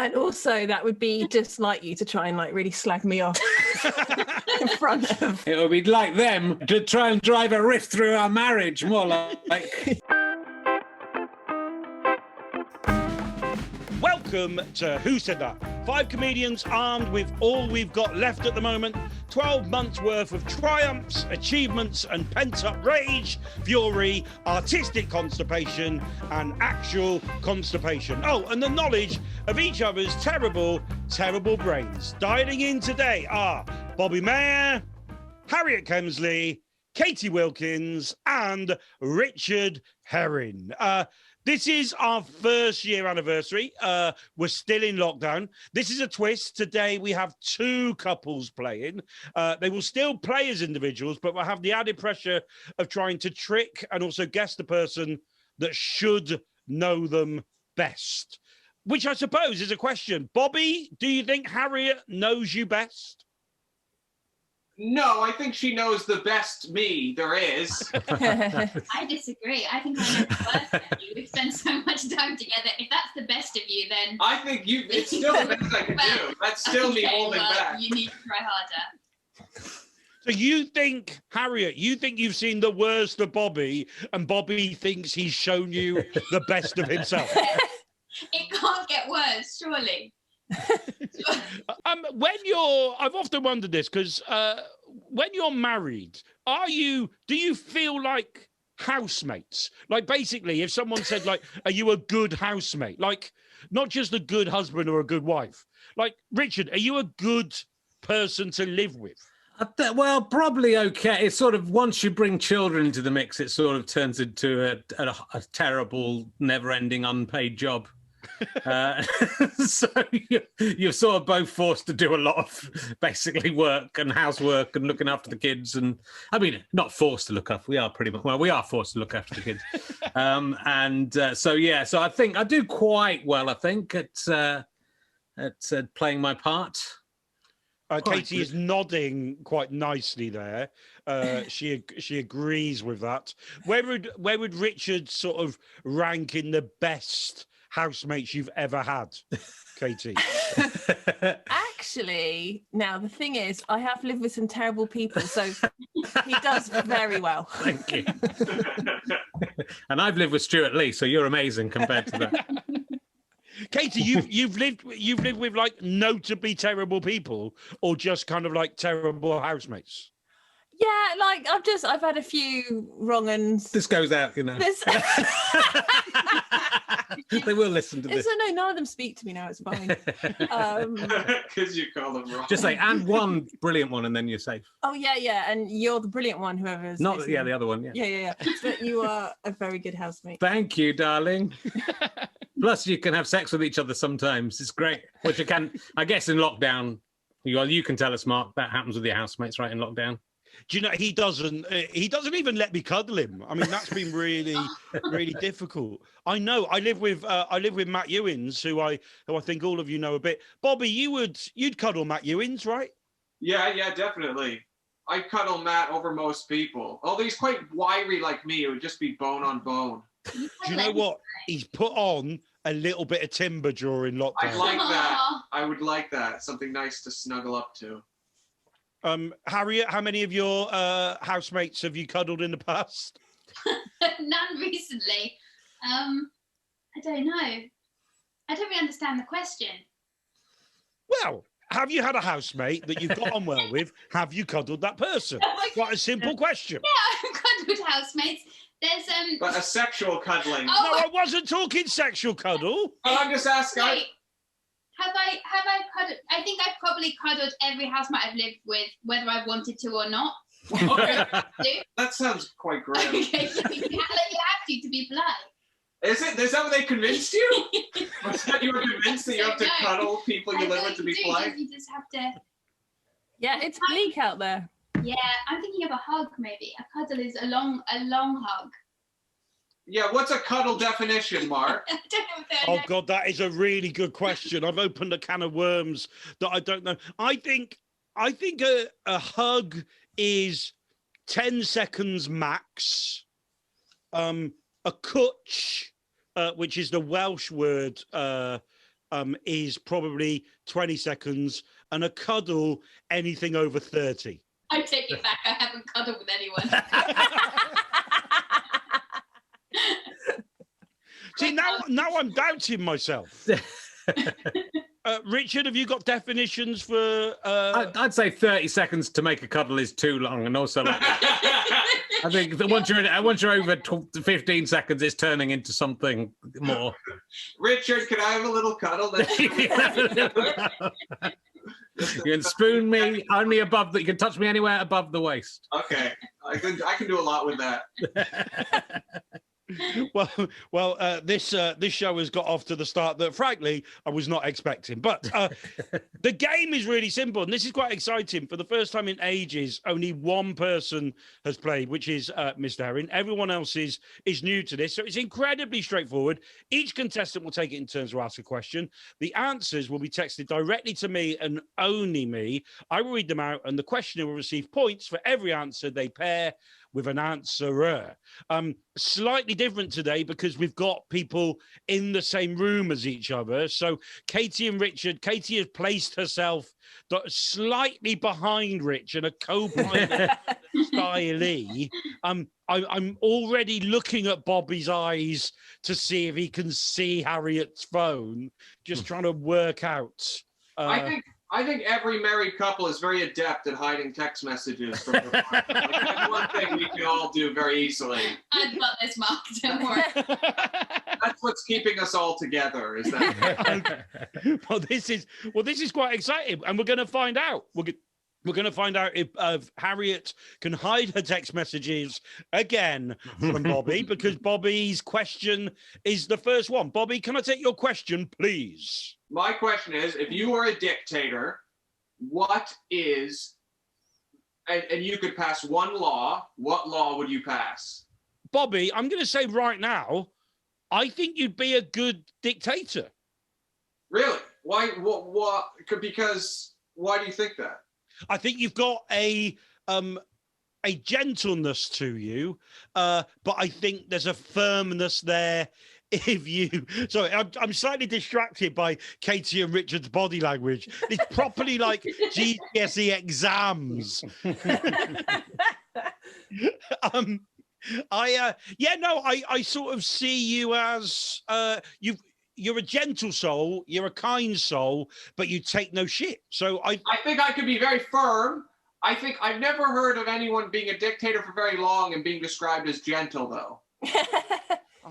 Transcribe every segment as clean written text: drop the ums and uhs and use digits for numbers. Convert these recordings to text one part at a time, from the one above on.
And also, that would be just like you to try and like really slag me off in front of. It would be like them to try and drive a rift through our marriage, more like. Welcome to Who Said That? 5 comedians armed with all we've got left at the moment. 12 months worth of triumphs, achievements and pent-up rage, fury, artistic constipation and actual constipation. Oh, and the knowledge of each other's terrible, terrible brains. Dialing in today are Bobby Mair, Harriet Kemsley, Catie Wilkins and Richard Herring. This is our first year anniversary. We're still in lockdown. This is a twist. Today we have 2 couples playing. They will still play as individuals, but we'll have the added pressure of trying to trick and also guess the person that should know them best. Which I suppose is a question. Bobby, do you think Harriet knows you best? No, I think she knows the best me there is. I disagree. I think I know the worst of you. We've spent so much time together. If that's the best of you, then... I think it's still the best I can do. That's still me holding back. You need to try harder. So you think, Harriet, you think you've seen the worst of Bobby and Bobby thinks he's shown you the best of himself? It can't get worse, surely. I've often wondered this because when you're married, do you feel like housemates? Like basically, if someone said like, "Are you a good housemate?" Like not just a good husband or a good wife. Like Richard, are you a good person to live with? Well, probably okay. It's sort of once you bring children into the mix, it sort of turns into a terrible, never-ending, unpaid job. So you're sort of both forced to do a lot of basically work and housework and looking after the kids. And I mean, not forced to look after. We are forced to look after the kids. So I think I do quite well. I think at playing my part. Catie is nodding quite nicely there. She agrees with that. Where would Richard sort of rank in the best housemates you've ever had, Catie? Actually, now the thing is, I have lived with some terrible people, so he does very well. Thank you. And I've lived with Stuart Lee, so you're amazing compared to that. Catie, you've lived with like notably terrible people, or just kind of like terrible housemates? Yeah, like I've had a few wrong uns. This goes out, you know. They will listen to this. No, none of them speak to me now. It's fine. Because you call them wrong. Just say, and one brilliant one, and then you're safe. Oh yeah, and you're the brilliant one. Whoever's not listening. the other one. Yeah. But you are a very good housemate. Thank you, darling. Plus, you can have sex with each other sometimes. It's great. Which you can, I guess, in lockdown. You can tell us, Mark, that happens with your housemates, right? In lockdown. Do you know he doesn't even let me cuddle him? I mean, that's been really, really difficult. I know. I live with Matt Ewins, who I think all of you know a bit. Bobby, you'd cuddle Matt Ewins, right? Yeah, definitely. I cuddle Matt over most people. Although he's quite wiry like me, it would just be bone on bone. Do you know what? He's put on a little bit of timber during lockdown. I'd like that. I would like that. Something nice to snuggle up to. Harriet, how many of your housemates have you cuddled in the past? None recently. I don't know. I don't really understand the question. Well, have you had a housemate that you've got on well with? Have you cuddled that person? Quite a simple question. Yeah, I've cuddled housemates. There's But a sexual cuddling. Oh, no, I wasn't talking sexual cuddle. Well, I'm just asking. Wait. Have I cuddled? I think I've probably cuddled every housemate I've lived with, whether I've wanted to or not. Okay. That sounds quite grim. Okay, you have to be polite. Is it? Is that what they convinced you? Was that you were convinced that you have to cuddle people you live with to be polite? You just have to. Yeah, it's bleak out there. Yeah, I'm thinking of a hug maybe. A cuddle is a long hug. Yeah, what's a cuddle definition, Mark? I don't know if Oh God, that is a really good question. I've opened a can of worms that I don't know. I think a hug is 10 seconds max. A cwtch, which is the Welsh word is probably 20 seconds, and a cuddle anything over 30. I take it back. I haven't cuddled with anyone. See, now I'm doubting myself. Richard, have you got definitions for... I'd say 30 seconds to make a cuddle is too long, and also I think that once you're over 15 seconds, it's turning into something more. Richard, can I have a little cuddle? You can spoon me only above you can touch me anywhere above the waist. Okay, I can do a lot with that. Well, this show has got off to the start that, frankly, I was not expecting. But the game is really simple, and this is quite exciting. For the first time in ages, only one person has played, which is Mr. Herring. Everyone else is new to this, so it's incredibly straightforward. Each contestant will take it in turns to ask a question. The answers will be texted directly to me and only me. I will read them out, and the questioner will receive points for every answer they pair with an answerer. Slightly different today because we've got people in the same room as each other. So Catie and Richard, Catie has placed herself slightly behind Rich in a co-pilot stylee. I'm already looking at Bobby's eyes to see if he can see Harriet's phone, just trying to work out. I think every married couple is very adept at hiding text messages from their partner. Like, that's one thing we can all do very easily. I've got this, Mark. Don't worry. That's what's keeping us all together. Is that? Well, this is quite exciting, and we're going to find out. We're going to find out if Harriet can hide her text messages again from Bobby, because Bobby's question is the first one. Bobby, can I take your question, please? My question is, if you were a dictator, what is, and you could pass one law, what law would you pass? Bobby, I'm going to say right now, I think you'd be a good dictator. Really? Why? What? Because why do you think that? I think you've got a gentleness to you, but I think there's a firmness there. Sorry, I'm slightly distracted by Catie and Richard's body language. It's properly like GCSE exams. I sort of see you as you're a gentle soul, you're a kind soul, but you take no shit. So I think I could be very firm. I think I've never heard of anyone being a dictator for very long and being described as gentle, though.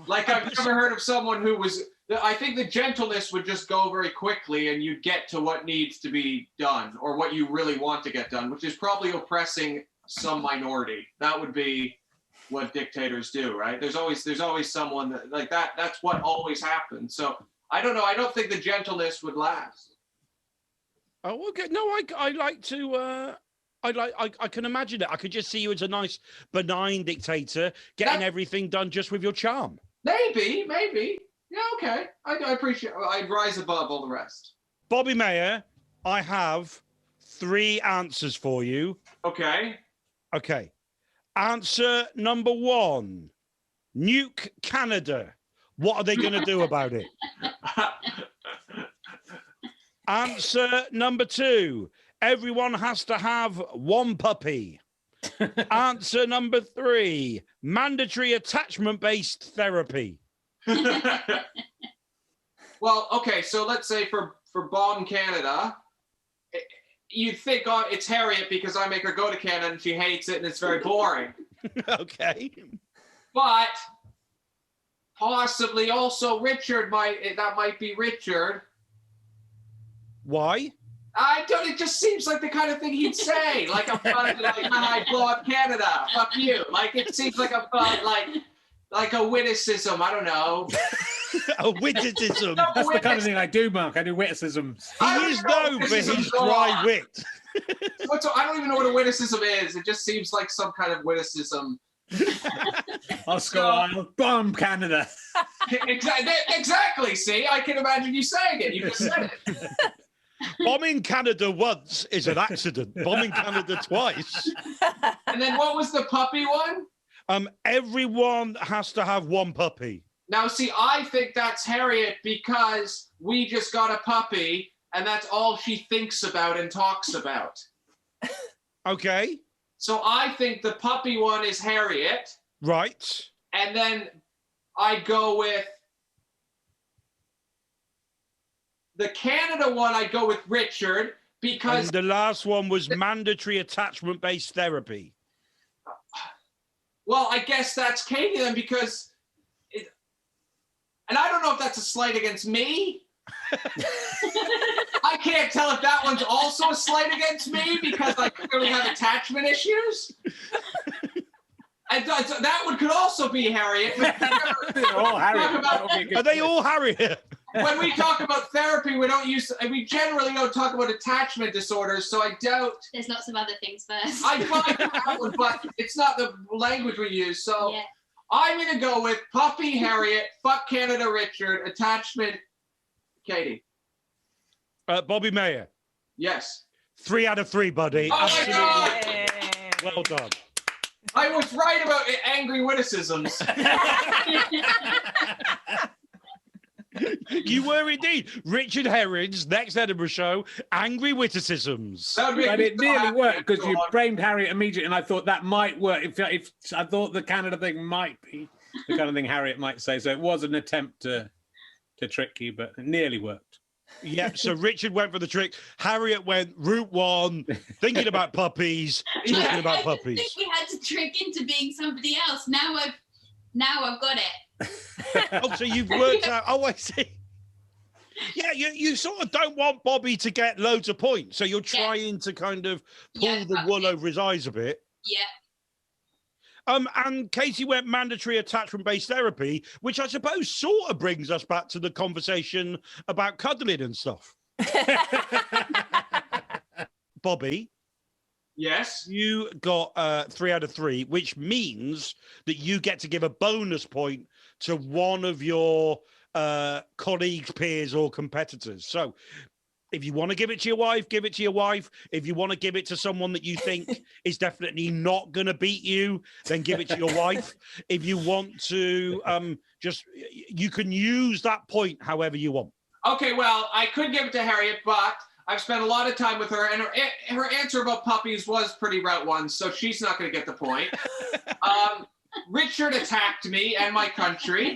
Like, I've never heard of someone who was, I think the gentleness would just go very quickly and you'd get to what needs to be done or what you really want to get done, which is probably oppressing some minority. That would be what dictators do, right? There's always someone that, like that. That's what always happens. So I don't know. I don't think the gentleness would last. Oh, okay. No, I like to. I can imagine it. I could just see you as a nice, benign dictator, getting everything done just with your charm. Maybe. Yeah, okay. I appreciate. I'd rise above all the rest. Bobby Mair, I have 3 answers for you. Okay. Answer number 1, nuke Canada. What are they going to do about it? Answer number 2, everyone has to have one puppy. Answer number 3, mandatory attachment-based therapy. Well, okay, so let's say for Bonn, Canada, you'd think, oh, it's Harriet because I make her go to Canada and she hates it and it's very boring. Okay. But possibly also Richard might be Richard. Why? It just seems like the kind of thing he'd say. Like, I'm fun, like, I blow up Canada. Fuck you. Like, it seems like a fun, like a witticism. I don't know. A witticism. That's the kind of thing I do, Mark. I do witticisms. He is known for his dry wit. I don't even know what a witticism is. It just seems like some kind of witticism. Oscar Wilde, bomb Canada. Exactly. See, I can imagine you saying it. You just said it. Bombing Canada once is an accident. Bombing Canada twice. And then what was the puppy one? Everyone has to have one puppy. Now, see, I think that's Harriet because we just got a puppy and that's all she thinks about and talks about. Okay. So I think the puppy one is Harriet. Right. And then I go with the Canada one, I go with Richard because... And the last one was mandatory attachment-based therapy. Well, I guess that's Catie then because... And I don't know if that's a slight against me. I can't tell if that one's also a slight against me because I clearly have attachment issues. And that one could also be Harriet. They're all Harriet. Are they all Harriet? When we talk about therapy, we generally don't talk about attachment disorders, so I doubt. There's lots of other things first. I find that one, but it's not the language we use. So Yeah. I'm going to go with puppy Harriet, fuck Canada Richard, attachment Catie. Bobby Mair. Yes. 3 out of 3, buddy. Oh Absolutely. my God! Yeah. Well done. I was right about angry witticisms. You were indeed. Richard Herring's next Edinburgh show, Angry Witticisms. That would be But it nearly worked because you God. framed Harriet immediately, and I thought that might work. If I thought the Canada thing might be the kind of thing Harriet might say, so it was an attempt to trick you, but it nearly worked. Yeah, so Richard went for the trick. Harriet went route 1, thinking about puppies, talking about I puppies. think we had to trick into being somebody else. Now I've got it. Oh, so you've worked out. Oh, I see. Yeah, you sort of don't want Bobby to get loads of points, so you're trying to kind of pull the wool over his eyes a bit. Yeah. And Catie went mandatory attachment-based therapy, which I suppose sort of brings us back to the conversation about cuddling and stuff. Bobby, Yes. you got 3 out of 3, which means that you get to give a bonus point to one of your colleagues, peers, or competitors. So if you want to give it to your wife, give it to your wife. If you want to give it to someone that you think is definitely not going to beat you, then give it to your wife. If you want to you can use that point however you want. Okay, well, I could give it to Harriet, but I've spent a lot of time with her, and her answer about puppies was pretty route 1, so she's not going to get the point. Richard attacked me and my country.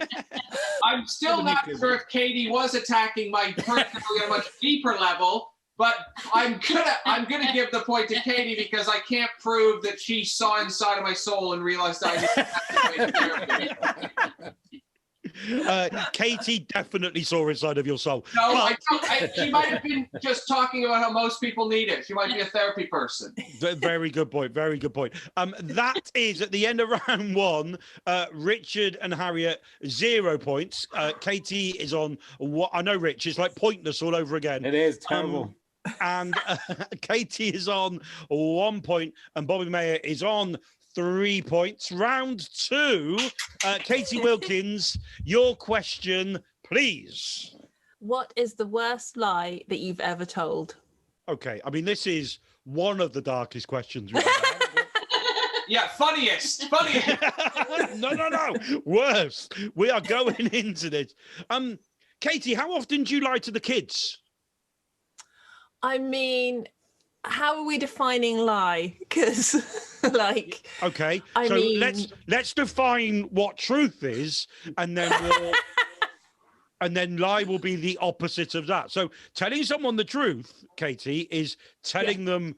I'm still not sure if Catie was attacking my personality on a much deeper level, but I'm gonna give the point to Catie because I can't prove that she saw inside of my soul and realized I didn't have to Catie definitely saw inside of your soul. No, she might have been just talking about how most people need it. She might be a therapy person. Very good point. Very good point. That is at the end of round 1. Richard and Harriet 0 points. Catie is on what I know. Rich is like pointless all over again. It is terrible. And Catie is on 1 point, and Bobby Mair is on 3 points. Round 2, Catie Wilkins, your question, please. What is the worst lie that you've ever told? Okay, I mean, this is one of the darkest questions we've ever had. Yeah, funniest. No. Worse. We are going into this. Catie, how often do you lie to the kids? I mean, how are we defining lie? Because, like, okay, I so mean... let's define what truth is, and then and then lie will be the opposite of that. So telling someone the truth, Catie, is telling them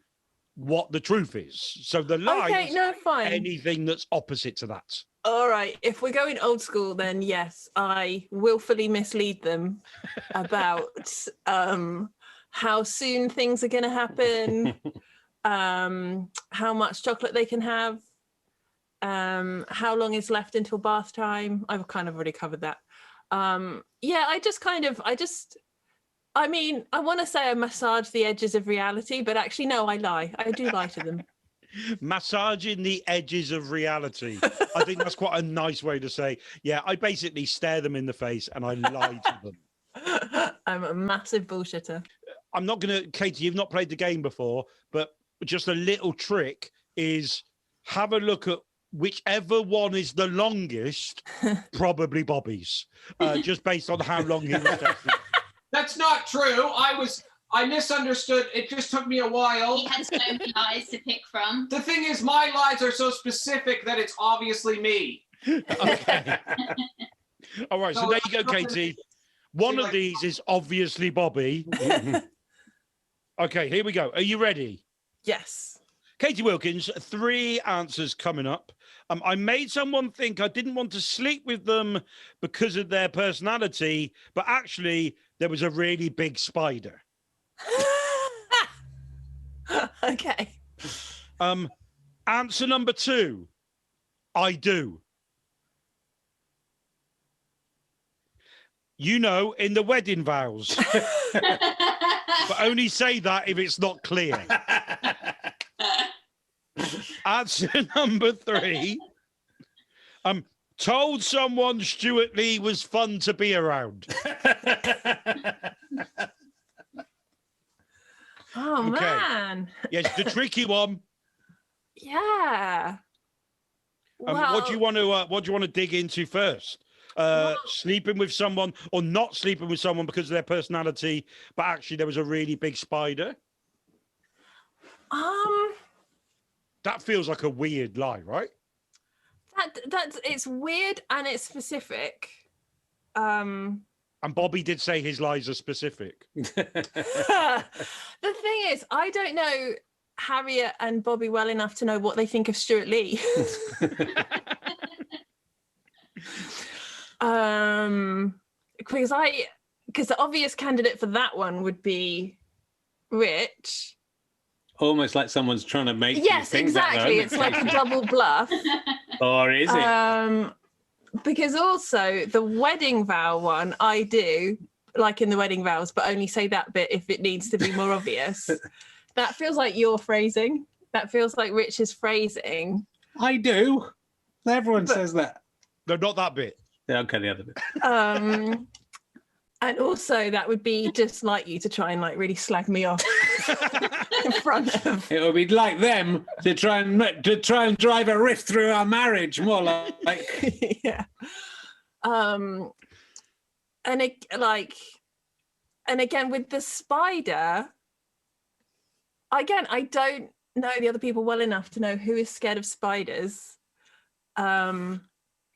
what the truth is. So the lie is fine. Anything that's opposite to that. All right, if we're going old school, then yes, I willfully mislead them about how soon things are going to happen, how much chocolate they can have, how long is left until bath time. I've kind of already covered that. I mean, I want to say I massage the edges of reality, but actually, no, I lie. I do lie to them. Massaging the edges of reality. I think that's quite a nice way to say, yeah, I basically stare them in the face and I lie to them. I'm a massive bullshitter. I'm not going to, Catie, you've not played the game before, but just a little trick is have a look at whichever one is the longest, probably Bobby's, just based on how long he was texting. That's not true. I misunderstood. It just took me a while. He had so many lies to pick from. The thing is, my lies are so specific that it's obviously me. Okay. All right, so there you go, Katie. One of these is obviously Bobby. Okay, here we go. Are you ready? Yes. Catie Wilkins, 3 answers coming up. I made someone think I didn't want to sleep with them because of their personality, but actually there was a really big spider. Okay. Answer number 2, I do. You know, in the wedding vows. But only say that if it's not clear. Answer number 3. Told someone Stuart Lee was fun to be around. Oh, Okay. man. Yes, the tricky one. Yeah. What do you want to dig into first? Sleeping with someone or not sleeping with someone because of their personality, but actually there was a really big spider? That feels like a weird lie, right? That's it's weird and it's specific. And Bobby did say his lies are specific. The thing is, I don't know Harriet and Bobby well enough to know what they think of Stuart Lee. Because the obvious candidate for that one would be Rich. Almost like someone's trying to make Yes, you think that, exactly. though, It's like a double bluff. Or is it? Because also the wedding vow one, I do, like in the wedding vows, but only say that bit if it needs to be more obvious. That feels like your phrasing. That feels like Rich's phrasing. I do. Everyone says that. No, not that bit. Yeah, okay, the other bit. And also that would be just like you to try and like really slag me off in front of. It would be like them to try and drive a rift through our marriage, more like. Yeah. And again with the spider. Again, I don't know the other people well enough to know who is scared of spiders. I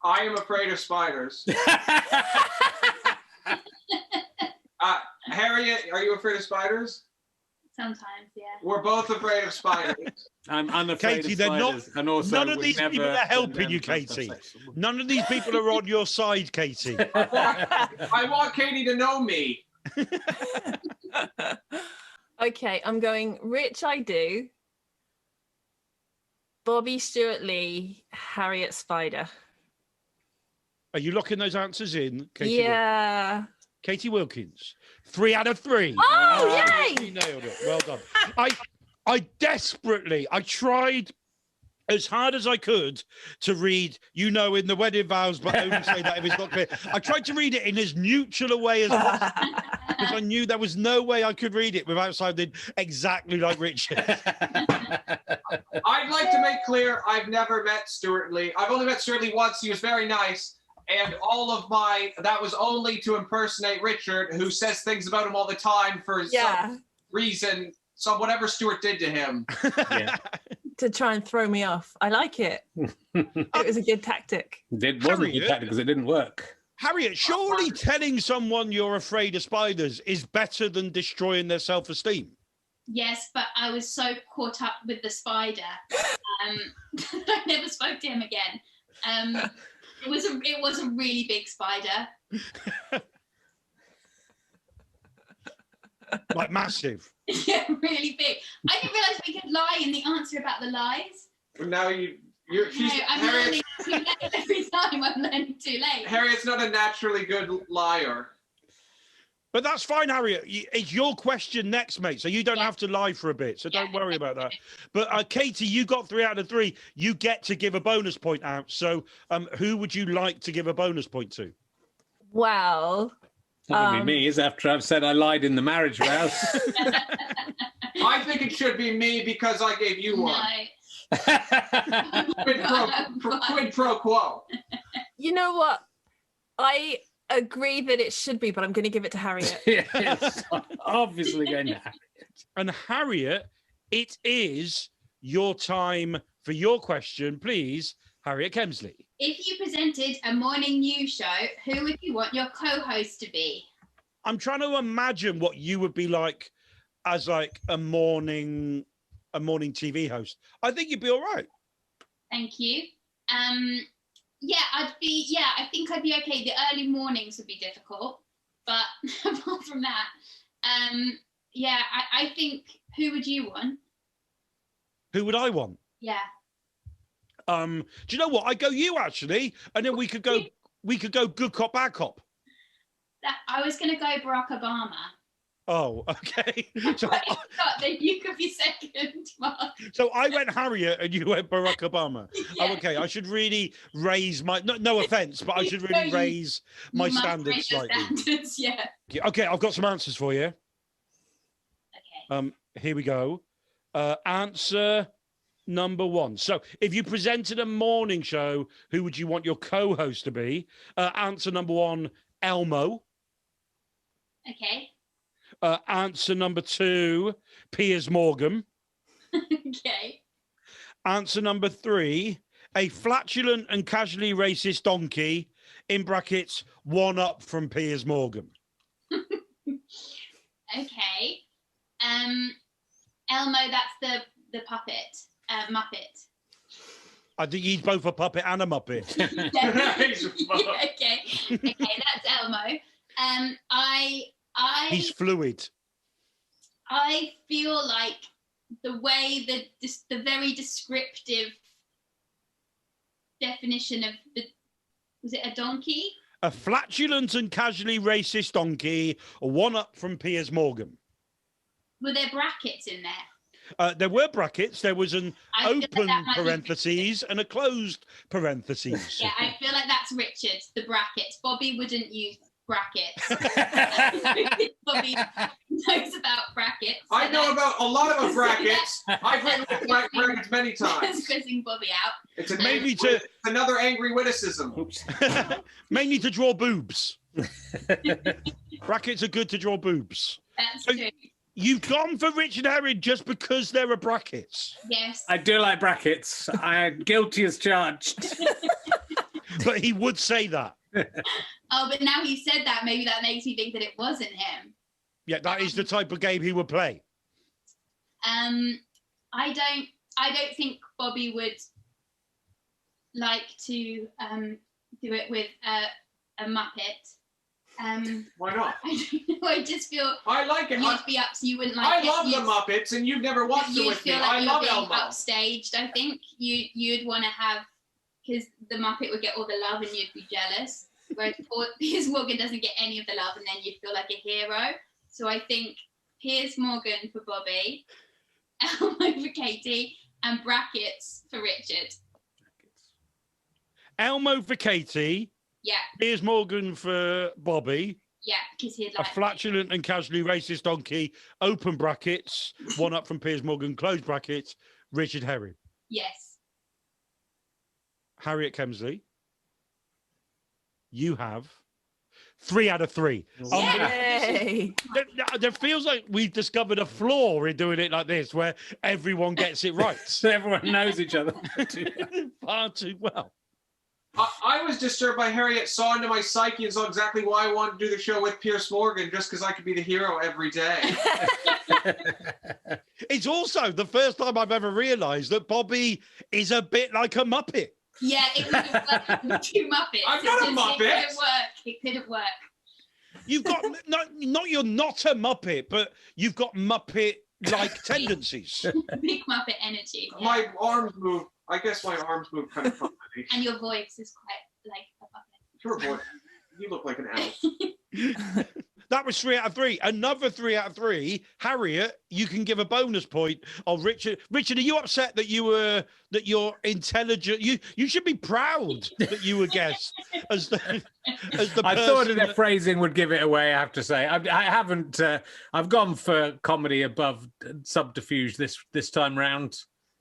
am afraid of spiders. Harriet, are you afraid of spiders? Sometimes, yeah. We're both afraid of spiders. I'm unafraid Katie, of they're spiders. not. And also None of these people are helping you, Katie. None of these people are on your side, Katie. I want Katie to know me. Okay, I'm going Rich, I do. Bobby, Stuart Lee, Harriet, Spider. Are you locking those answers in, Katie? Yeah. Catie Wilkins, 3 out of 3. Oh, yay! You nailed it. Well done. I tried as hard as I could to read, you know, in the wedding vows, but only say that if it's not clear. I tried to read it in as neutral a way as possible because I knew there was no way I could read it without sounding exactly like Richard. I'd like to make clear I've never met Stuart Lee. I've only met Stuart Lee once. He was very nice. And that was only to impersonate Richard, who says things about him all the time for some reason, whatever Stuart did to him. Yeah. To try and throw me off. I like it. It was a good tactic. It wasn't a good tactic because it didn't work. Harriet, surely telling someone you're afraid of spiders is better than destroying their self-esteem. Yes, but I was so caught up with the spider. I never spoke to him again. It was a really big spider. Like massive. Yeah, really big. I didn't realise we could lie in the answer about the lies. Now I'm learning too late every time. I'm learning too late. Harriet's not a naturally good liar. But that's fine, Harriet. It's your question next, mate. So you don't have to lie for a bit. So don't worry about that. But Katie, you got 3 out of 3. You get to give a bonus point out. So who would you like to give a bonus point to? Well, that would be me, is after I've said I lied in the marriage vows. I think it should be me because I gave you one. Quid pro quo. You know what? I agree that it should be, but I'm going to give it to Harriet. Yes, obviously going to Harriet. And Harriet, it is your time for your question, please, Harriet Kemsley. If you presented a morning news show, who would you want your co-host to be? I'm trying to imagine what you would be like as like a morning TV host. I think you'd be all right. Thank you. I think I'd be okay. The early mornings would be difficult, but apart from that, I think, who would you want? Who would I want? Yeah. Do you know what? I go you actually, and then we could go good cop, bad cop. I was going to go Barack Obama. Oh, okay. So, then you could be second, Mark. So I went Harriet and you went Barack Obama. Yeah. Oh, okay. I should really raise my no offense, but I should really raise my standards slightly. Standards, yeah. Okay, I've got some answers for you. Okay. Here we go. Answer number 1. So if you presented a morning show, who would you want your co-host to be? Answer number 1, Elmo. Okay. Answer number 2, Piers Morgan. Okay. Answer number 3, a flatulent and casually racist donkey, in brackets, 1 up from Piers Morgan. Okay. Elmo, that's the puppet, Muppet. I think he's both a puppet and a muppet. Okay, that's Elmo. He's fluid. I feel like the way the very descriptive definition of was it a donkey? A flatulent and casually racist donkey, 1 up from Piers Morgan. Were there brackets in there? There were brackets. There was an open like parentheses and a closed parentheses. Yeah, I feel like that's Richard, the brackets. Bobby wouldn't use brackets. Bobby knows about brackets. I know about a lot of brackets. I've written brackets many times. Quizzing Bobby out. It's another angry witticism. Mainly to draw boobs. Brackets are good to draw boobs. That's true. You've gone for Richard Herring just because there are brackets. Yes. I do like brackets. I'm guilty as charged. But he would say that. Oh, but now he said that, maybe that makes me think that it wasn't him. Yeah, that is the type of game he would play. I don't think Bobby would like to do it with a Muppet. Why not? I don't know. I just feel I like it. you'd be up, so you wouldn't like it. I love the Muppets, and you've never watched it with me. You'd feel like I you're love being Elmo. upstaged. I think you'd want to have, because the Muppet would get all the love and you'd be jealous. Whereas Piers Morgan doesn't get any of the love, and then you'd feel like a hero. So I think Piers Morgan for Bobby, Elmo for Katie, and brackets for Richard. Elmo for Katie. Yeah. Piers Morgan for Bobby. Yeah, because he'd A like flatulent and casually racist donkey, open brackets, 1 up from Piers Morgan, closed brackets, Richard Herring. Yes. Harriet Kemsley, you have 3 out of 3. Yay! There feels like we've discovered a flaw in doing it like this, where everyone gets it right. So everyone knows each other. Far too well. I was disturbed by Harriet saw into my psyche and saw exactly why I wanted to do the show with Piers Morgan, just because I could be the hero every day. It's also the first time I've ever realised that Bobby is a bit like a Muppet. Yeah, it would work with 2 Muppets. I'm not a Muppet. It couldn't work. You've got you're not a Muppet, but you've got Muppet-like tendencies. Big Muppet energy. Yeah. My arms move. I guess my arms move kind of funny. And your voice is quite like a Muppet. Sure, boy. You look like an elf. That was 3 out of 3. Another 3 out of 3. Harriet, you can give a bonus point. Oh, Richard, are you upset that you're intelligent? You should be proud that you were guessed as the I thought that phrasing would give it away. I have to say, I haven't. I've gone for comedy above subterfuge this time round.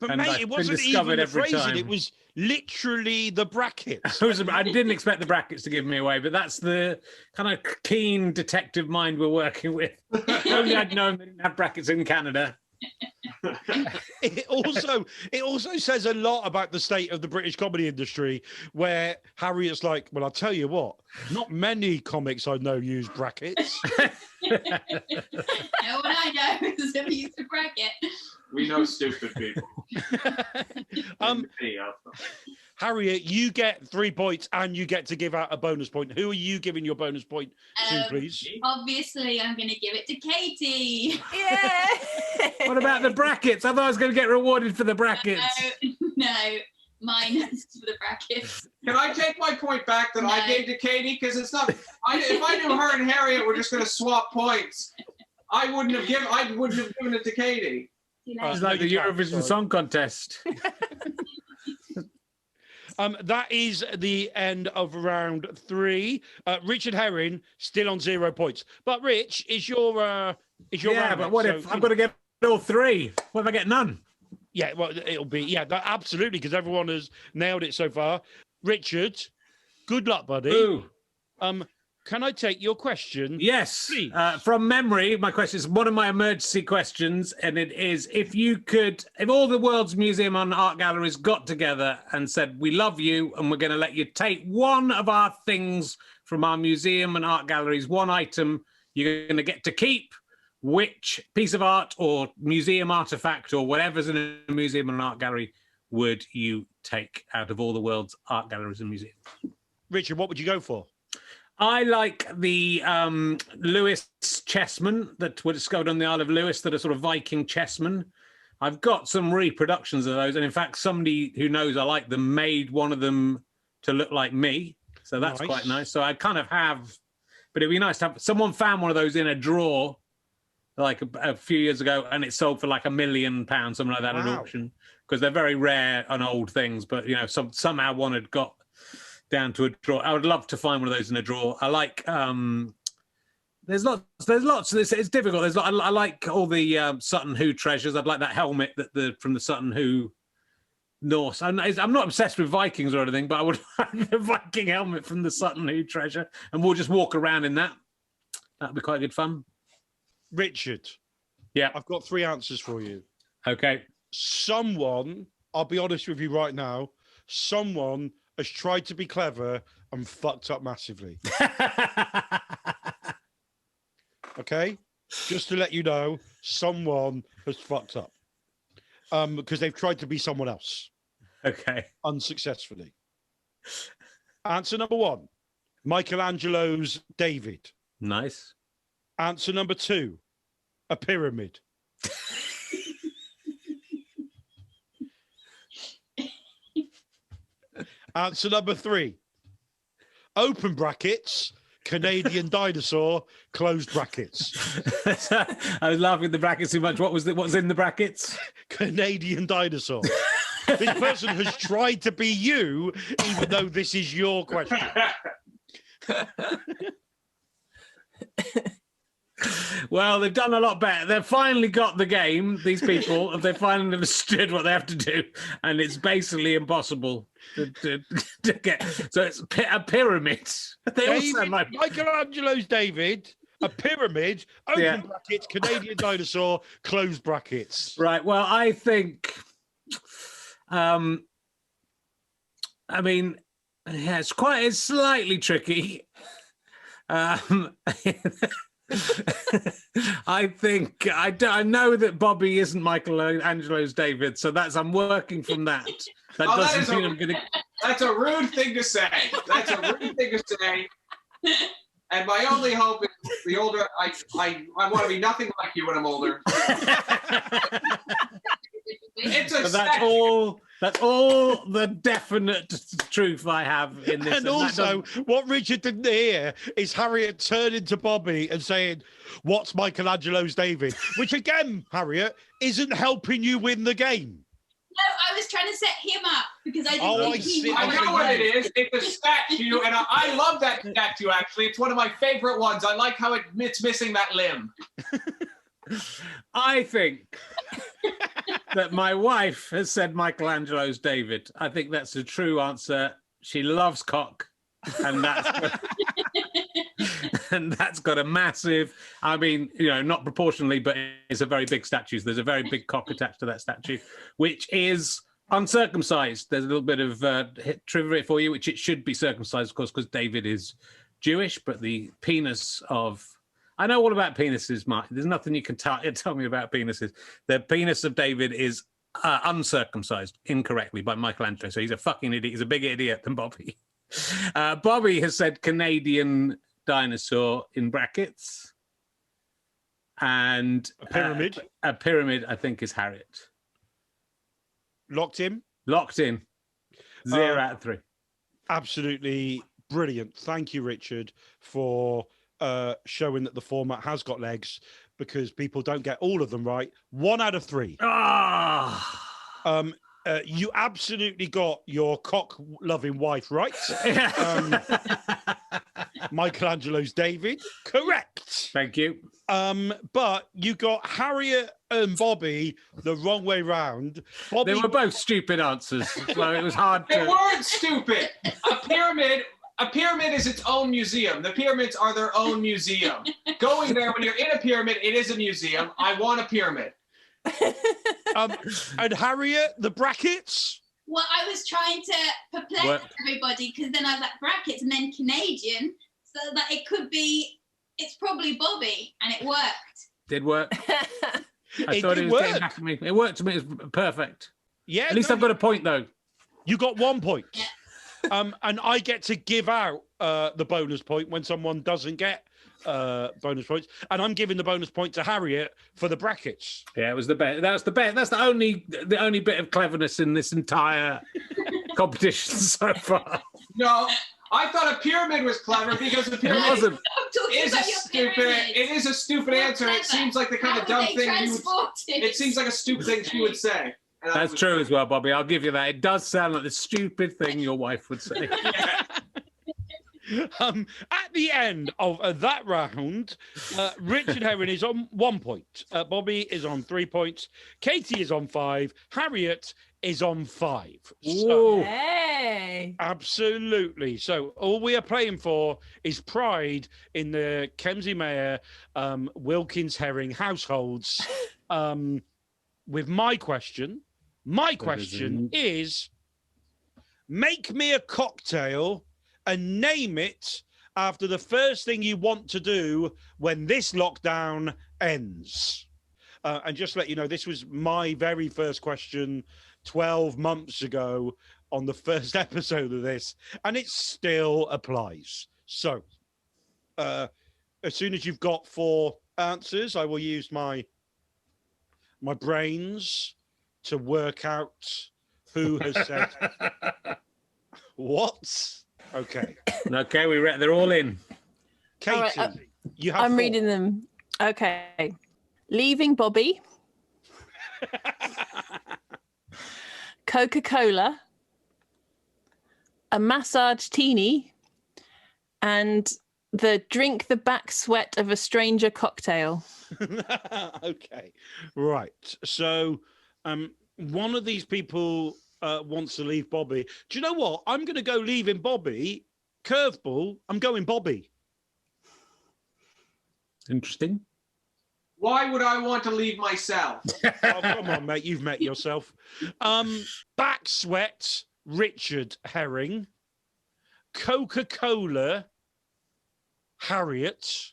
But And mate, I've it been wasn't discovered even the every phrasing. time. It was literally the brackets. I didn't expect the brackets to give me away, but that's the kind of keen detective mind we're working with. If only I'd known they didn't have brackets in Canada. It also says a lot about the state of the British comedy industry, where Harriet's like, well, I'll tell you what, not many comics I know use brackets. No one I know is a use of bracket. We know stupid people. Harriet, you get 3 points and you get to give out a bonus point. Who are you giving your bonus point to, please? Obviously, I'm going to give it to Catie. Yeah. What about the brackets? I thought I was going to get rewarded for the brackets. No, mine is for the brackets. Can I take my point back that I gave to Catie? Because it's not. If I knew her and Harriet were just going to swap points, I wouldn't have given it to Catie. It's like the Eurovision Song Contest. That is the end of round 3. Richard Herring still on 0 points. But Rich, is your round? But what if I've got to get all 3? What if I get none? Yeah, well, it'll be absolutely, because everyone has nailed it so far. Richard, good luck, buddy. Ooh. Can I take your question? Yes. Please? From memory, my question is one of my emergency questions, and it is: if all the world's museum and art galleries got together and said, "We love you, and we're going to let you take one of our things from our museum and art galleries, one item you're going to get to keep," which piece of art or museum artifact or whatever's in a museum and art gallery would you take out of all the world's art galleries and museums? Richard, what would you go for? I like the Lewis chessmen that were discovered on the Isle of Lewis, that are sort of Viking chessmen. I've got some reproductions of those, and in fact, somebody who knows I like them made one of them to look like me, so that's quite nice. So I kind of have, but it'd be nice to have. Someone found one of those in a drawer like a few years ago, and it sold for like £1 million, something like that, at auction, because they're very rare and old things. But you know, somehow one had got down to a drawer. I would love to find one of those in a drawer. I like there's lots of this. It's difficult. I like all the Sutton Hoo treasures. I'd like that helmet from the Sutton Hoo Norse. I'm not obsessed with Vikings or anything, but I would like the Viking helmet from the Sutton Hoo treasure, and we'll just walk around in that. That'd be quite good fun. Richard. Yeah. I've got 3 answers for you. Okay. Someone, I'll be honest with you right now, someone has tried to be clever and fucked up massively. Okay? Just to let you know, someone has fucked up. Because they've tried to be someone else. Okay. Unsuccessfully. Answer number 1, Michelangelo's David. Nice. Answer number 2, a pyramid. Answer number 3, open brackets, Canadian dinosaur, closed brackets. I was laughing at the brackets too much. What's in the brackets? Canadian dinosaur. This person has tried to be you, even though this is your question. Well, they've done a lot better. They've finally got the game, these people. They've finally understood what they have to do. And it's basically impossible to get. So it's a pyramid. Michelangelo's David, a pyramid, open brackets, Canadian dinosaur, closed brackets. Right. Well, I think, I mean, yeah, it's slightly tricky. I think I know that Bobby isn't Michelangelo's David, so I'm working from that. That doesn't mean I'm going to. That's a rude thing to say. That's a rude thing to say. And my only hope is the older I want to be nothing like you when I'm older. That's all the definite truth I have in this. And also, what Richard didn't hear is Harriet turning to Bobby and saying, "What's Michelangelo's David?" Which again, Harriet, isn't helping you win the game. No, I was trying to set him up because I didn't think he knew. I know what it is. It's a statue, and I love that statue, actually. It's one of my favorite ones. I like how it's missing that limb. I think that my wife has said Michelangelo's David. I think that's a true answer. She loves cock, and that's got a massive. I mean, not proportionally, but it's a very big statue. So there's a very big cock attached to that statue, which is uncircumcised. There's a little bit of trivia for you, which it should be circumcised, of course, because David is Jewish, but the penis of... I know all about penises, Mark. There's nothing you can tell me about penises. The penis of David is uncircumcised incorrectly by Michelangelo. So he's a fucking idiot. He's a bigger idiot than Bobby. Bobby has said Canadian dinosaur in brackets. And A pyramid. A pyramid, I think, is Harriet. Locked in? Locked in. 0 out of 3. Absolutely brilliant. Thank you, Richard, for showing that the format has got legs, because people don't get all of them right. 1 out of 3. You absolutely got your cock-loving wife right. Michelangelo's David, correct. Thank you. But you got Harriet and Bobby the wrong way round. Bobby... They were both stupid answers, so it was hard to... They weren't stupid. A pyramid is its own museum. The pyramids are their own museum. Going there when you're in a pyramid, it is a museum. I want a pyramid. And Harriet, the brackets? Well, I was trying to perplex everybody, because then I was like, brackets and then Canadian, so that it could be, it's probably Bobby, and it worked. Did work. I thought it was getting back at me. It worked to me. It was perfect. Yeah. At least I've got a point, though. You got 1 point. Yeah. And I get to give out the bonus point when someone doesn't get bonus points, and I'm giving the bonus point to Harriet for the brackets. Yeah, it was the best. That's the best. That's the only bit of cleverness in this entire competition so far. No, I thought a pyramid was clever because the pyramid wasn't. is a stupid answer. It seems like the kind of dumb thing you would. It seems like a stupid thing she would say. That's true as well, Bobby. I'll give you that. It does sound like the stupid thing your wife would say. At the end of that round, Richard Herring is on 1 point. Bobby is on 3 points. Catie is on 5. Harriet is on 5. So, Hey! absolutely. So all we are playing for is pride in the Kemsley Mair Wilkins Herring households. With my question is, make me a cocktail and name it after the first thing you want to do when this lockdown ends. And just to let you know, this was my very first question 12 months ago on the first episode of this, and it still applies. So as soon as you've got 4 answers, I will use my brains to work out who has said what. Okay. Okay, they're all in. Catie, All right, you have I'm 4. reading them. Okay. Leaving Bobby. Coca-Cola. A massage teeny. And the drink the back sweat of a stranger cocktail. Okay. Right. So one of these people wants to leave Bobby. Do you know what? I'm going to go leaving Bobby. Curveball. I'm going Bobby. Interesting. Why would I want to leave myself? Oh, come on, mate. You've met yourself. Back sweat, Richard Herring. Coca-Cola, Harriet.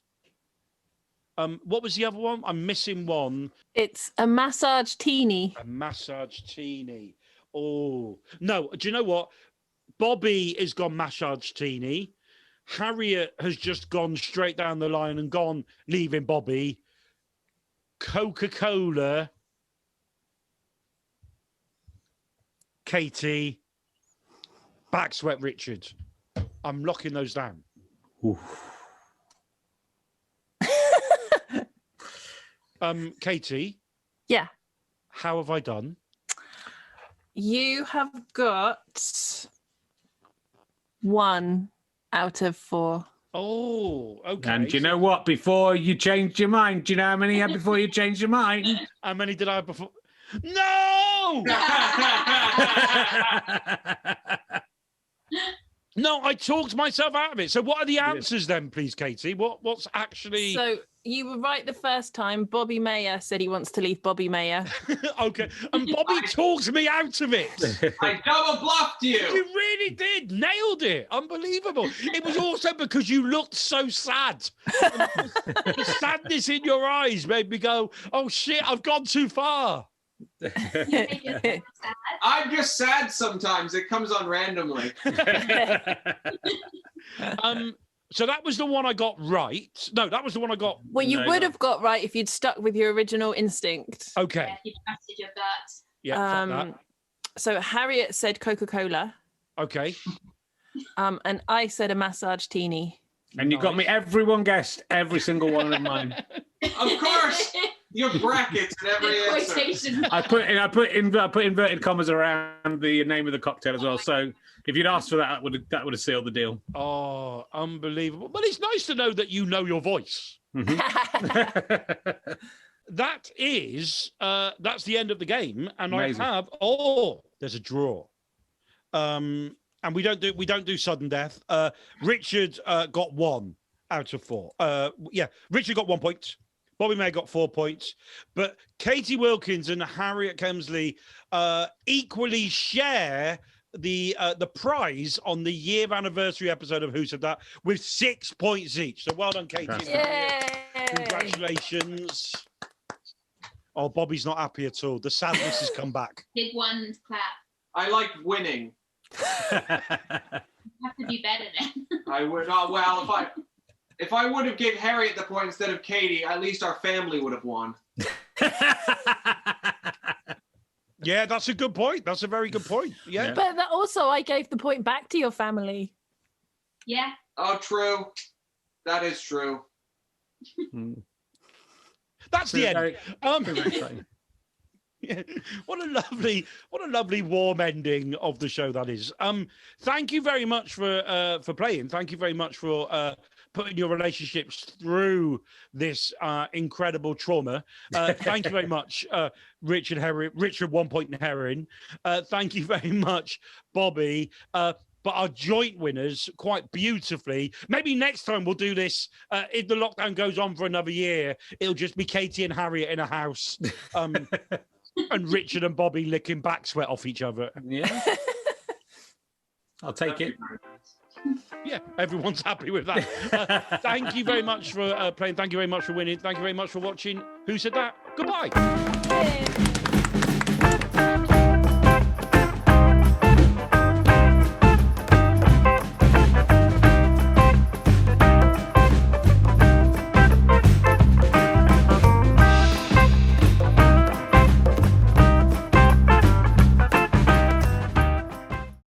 What was the other one? I'm missing one. It's a massage teeny. A massage teeny. Oh, no. Do you know what? Bobby has gone massage teeny. Harriet has just gone straight down the line and gone leaving Bobby. Coca-Cola. Catie. Back sweat, Richard. I'm locking those down. Catie. Yeah. How have I done? You have got 1 out of 4. Oh, okay. And do you know what? Before you changed your mind, do you know how many you had before you changed your mind? How many did I have before? No! No, I talked myself out of it. So what are the answers then, please, Katie? What's actually... So you were right the first time. Bobby Mair said he wants to leave Bobby Mair. Okay. And Bobby talked me out of it. I double bluffed you. You really did. Nailed it. Unbelievable. It was also because you looked so sad. The sadness in your eyes made me go, oh, shit, I've gone too far. I'm just sad sometimes. It comes on randomly. So that was the one I got right. No, that was the one I got. Well, you would have got right if you'd stuck with your original instinct. Okay. Yeah, your message of that. Yeah. Fuck that. So Harriet said Coca-Cola. Okay. And I said a massage teeny. And you got me. Everyone guessed every single one of mine. Of course, your brackets and every answer. Quotation. I put inverted commas around the name of the cocktail as well. So if you'd asked for that, that would have sealed the deal. Oh, unbelievable! But it's nice to know that you know your voice. Mm-hmm. That's the end of the game, and Amazing. I have. There's a draw. And we don't do sudden death. Richard got 1 out of 4. Richard got 1 point. Bobby Mair got 4 points. But Catie Wilkins and Harriet Kemsley equally share the prize on the year anniversary episode of Who Said That with 6 points each. So well done, Katie. And Harriet. Congratulations. Oh, Bobby's not happy at all. The sadness has come back. Did one clap. I like winning. You have to do better then. I would not. Well, if I would have gave Harriet the point instead of Katie, at least our family would have won. Yeah, that's a good point. That's a very good point. Yeah. But that also, I gave the point back to your family. Yeah. Oh, true. That is true. That's the end. Yeah. What a lovely warm ending of the show that is. Thank you very much for playing. Thank you very much for putting your relationships through this incredible trauma. Thank you very much, Richard 1 point and Heron. Thank you very much, Bobby. But our joint winners quite beautifully. Maybe next time we'll do this. If the lockdown goes on for another year, it'll just be Katie and Harriet in a house. And Richard and Bobby licking back sweat off each other. Yeah. I'll take it. Yeah, everyone's happy with that. Thank you very much for playing. Thank you very much for winning. Thank you very much for watching Who Said That? Goodbye. Yay.